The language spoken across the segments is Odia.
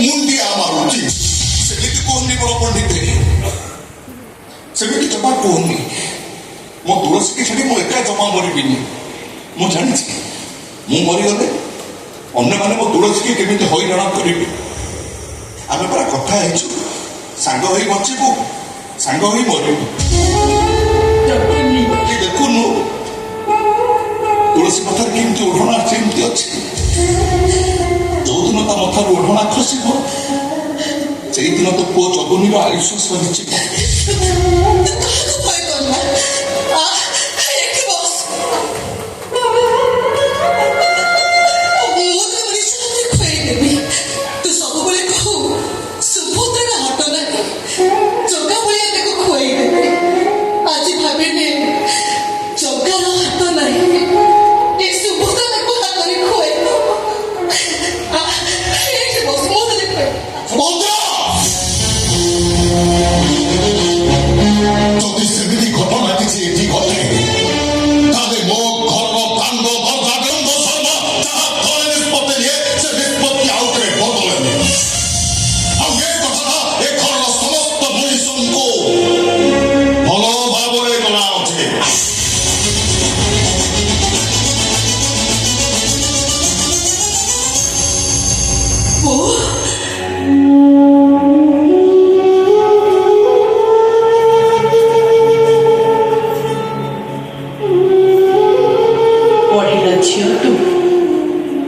ମୁଣ୍ଡିଆ ମାରୁଛି। ସେମିତି କୁହନି ବଡ଼ ପଣ୍ଡିତେ, ସେମିତି ଜମା କୁହନି। ମୋ ତୁଳସୀକି ଛାଡ଼ି ମୁଁ ଏକା ଜମା ମରିବିନି। ମୁଁ ଜାଣିଛି ମୁଁ ମରିଗଲେ ଅନ୍ୟମାନେ ମୋ ତୁଳସୀକି କେମିତି ହଇରାଣ କରିବେ। ଆମେ ପରା କଥା ହେଇଛୁ, ସାଙ୍ଗ ହୋଇ ବଞ୍ଚିବୁ, ସାଙ୍ଗ ହୋଇ ମରିବୁ। ଦେଖୁନୁ ତୁଳସୀ ମଥାରେ କେମିତି ଓଢ଼ଣା ସେମିତି ଅଛି। ଯୋଉଦିନ ତା ମଥାରୁ ଓଢ଼ଣା ଖସିବ ସେଇଦିନ ତ ପୁଅ ଜଗୁନିର ଆୟୁଷ ସରିଯିବ।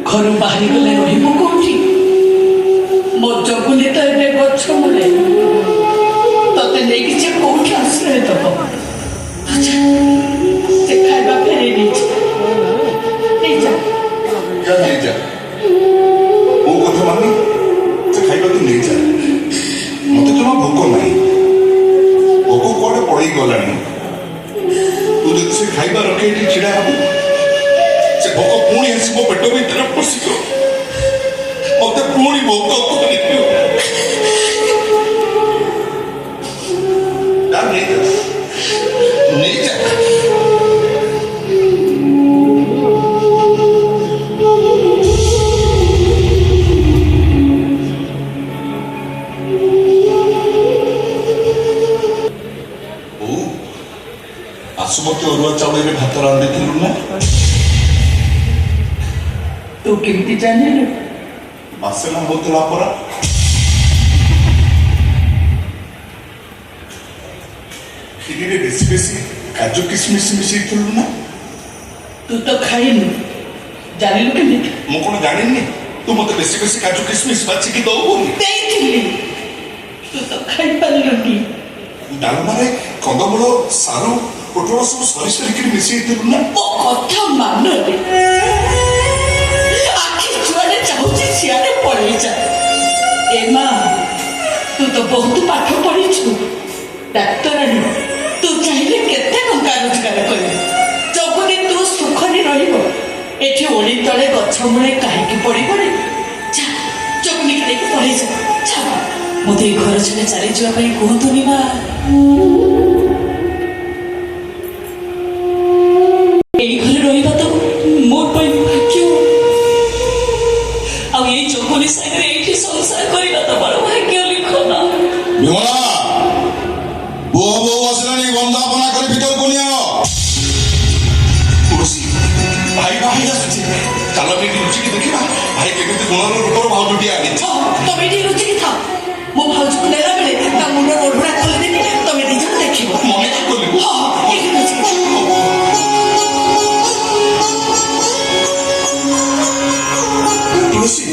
ଘରୁ ବାହାରି ଗଲେ ରହିବୁ କୋଉଠି? ମୋ ଜଗୁଲି ତ ଏବେ ଗଛ ମୂଳେ, ତତେ ନେଇକି ଯେ କୋଉଠି ଆଶ୍ରୟ ଦବ? ସେ ଖାଇବା ଫେରେଇ ନେଇଯା। ମୋ କଥା ମାନି ସେ ଖାଇବା ତୁ ନେଇଯା। ମତେ ଜମା ଭୋକ ନାହିଁ, ଭୋକ କୁଆଡେ ପଳେଇ ଗଲାଣି। ତୁ ଯଦି ସେ ଖାଇବା ରଖି ଏଠି ଛିଡା ହବୁ ସେ ଭୋକ ପୁଣି ଆସି ମୋ ପେଟ ଭିତରେ ପଶିବ, ମତେ ପୁଣି ଭୋକ କରିବ। ନେଇଯା। ଆସୁମତି ଅରୁଆ ଚାଉଳରେ ଭାତ ରାନ୍ଧିଥିଲୁ ନା? ତୁ କେମିତି ଜାଣିଲୁ? ବାସନା ହଉଥିଲା ପରା। କ୍ଷୀରିରେ ବେଶୀ ବେଶୀ କାଜୁ କିସମିସ ମିଶେଇଥିଲୁ ନା? ତୁ ତ ଖାଇନୁ, ଜାଣିଲୁ କେମିତି? ମୁଁ କଣ ଜାଣିନି ତୁ ମତେ ବେଶୀ ବେଶୀ କାଜୁ କିସମିସ ବାଛିକି ଦଉ ବୋଲି? ଦେଇଥିଲି, ତୁ ତ ଖାଇପାରିଲୁନି। ଡାଲମାରେ କନ୍ଦମୂଳ, ସାରୁ, ପୋଟଳ ସବୁ ସରି ସରିକିରି ମିଶେଇଥିଲୁ ନା? ମୋ କଥା ମାନନି, ଆଖି ଯୁଆଡେ ଚାହୁଁଛି ସିଆଡେ ପଳେଇ ଯା। ଏ ମା, ତୁ ତ ବହୁତ ପାଠ ପଢିଛୁ, ଡାକ୍ତରାଣୀ। ତୁ ଚାହିଁଲେ କେତେ ଟଙ୍କା ରୋଜଗାର କରିବୁ। ଜଗୁନି ତୁ ସୁଖରେ ରହିବ, ଏଠି ଓଳି ତଳେ ଗଛ ମୂଳେ କାହିଁକି ପଡିବନି? ଯା, ଜଗୁନିକି ନେଇକି ପଳେଇ ଯା। ମୋତେ ଏ ଘର ଛାଡ଼ି ଚାଲିଯିବା ପାଇଁ କୁହନ୍ତୁନି ମା। ଏଇ ଘରେ ରହିବା ତ ମୋ ପାଇଁ ଭାଗ୍ୟ, ଆଉ ଏଇ ଜଗୁନି ସାଙ୍ଗରେ ଏଇଠି ସଂସାର କରିବା ତ ବଡ଼ ଭାଗ୍ୟ ଲିଖନା। ପୁଅ ବୋଉ ଆସିଲାଣି, ବନ୍ଦାପନା କରି ଭିତରକୁ ନିଅ। ତୁଳସୀ, ଭାଇ ବାହାରି ଆସୁଛି, ଚାଲ ଟିକେ ଲୁଚିକି ଦେଖିବା ଭାଇ କେମିତି ଗୁଣର ରୂପର ଭାଉଜଟିଏ ଆଣିଛି। ତମେ ଟିକେ ଲୁଚିକି ଥାଅ, ମୋ ଭାଉଜକୁ ନେଲା ବେଳେ ତା ମୁଣ୍ଡ ଓଢ଼ଣା ଖୋଲିଦେବି, ତମେ ଦି ଜଣ ଦେଖିବ। ମନେ କରିବୁ? ତୁଳସୀ,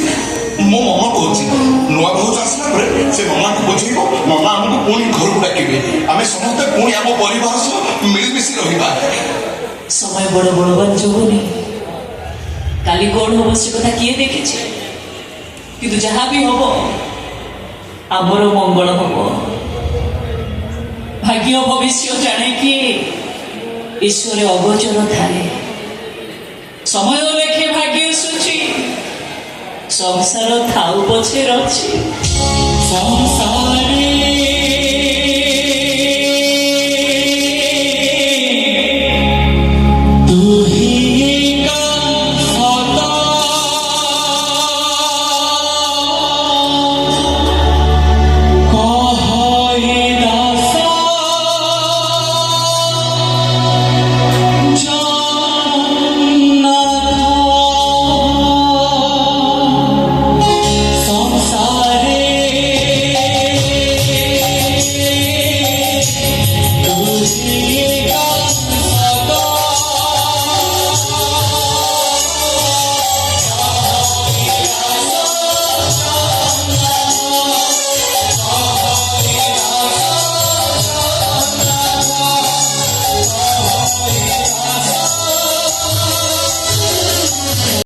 ମୋ ମାମା କହୁଛି ନୂଆ ଭାଉଜ ଆସିଲା ପରେ ସେ ମାମାକୁ ବୁଝେଇବ, ମାମା ଆମକୁ ପୁଣି ଘରକୁ ଡାକିବେ, ଆମେ ସମସ୍ତେ ପୁଣି ଆମ ପରିବାର ସହ ମିଳିମିଶି ରହିବା। ସମୟ ବଡ଼ ବଳବାନ ଜଗୁନି, କାଲି କଣ ହବ ସେ କଥା କିଏ ଦେଖିଛି? କିନ୍ତୁ ଯାହା ବି ହବ ଆମର ମଙ୍ଗଳ ହବ। ଭାଗ୍ୟ ଭବିଷ୍ୟ ଜାଣେ କିଏ? ଈଶ୍ୱର ଅଗୋଚର ଥାଏ। ସମୟ ଲେଖେ ଭାଗ୍ୟ ସୂଚି, ସଂସାର ଥାଉ ପଛେ ରଛି।